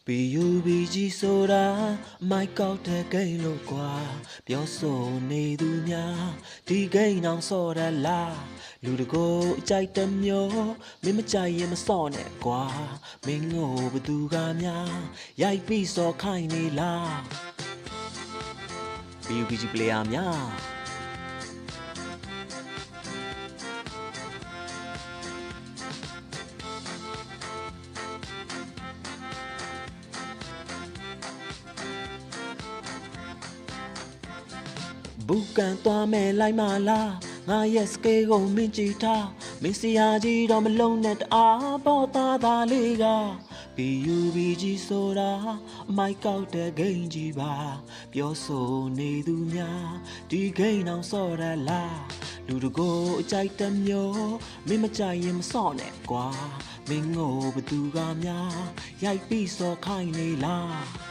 PUBG ဆိုတာမိုက်ကောက်တဲ့ဂိမ်းလို့ကွာပြောဆိုနေသူများဒီဂိမ်းအောင်ဆော့ရလားလူတကိုအကြိုက်တမျိုးမင်းမကြိုက်ရင်မဆော့နဲ့ကွာမင်းကိုဘသူကများရိုက်ပြီးဆော့ခိုင်းနေလား PUBG player များဘူကန်သွားမယ်လိုက်မလားငါရဲ့စကေးကိုမင်းကြည့်ထားမင်းစရာကြီးတော့မလုံးနဲ့တအားပေါ်သားသားလေးက PUBG ဆိုတာအမိုက်ကောက်တဲ့ဂိမ်းကြီးပါပြောဆိုနေသူများဒီဂိမ်းအောင်ဆော့ရလားလူတကိုအကြိုက်တမျိုးမင်းမကြိုက်ရင်မဆော့နဲ့ကွာမင်းကိုဘသူကများရိုက်ပြီးဆော့ခိုင်းနေလား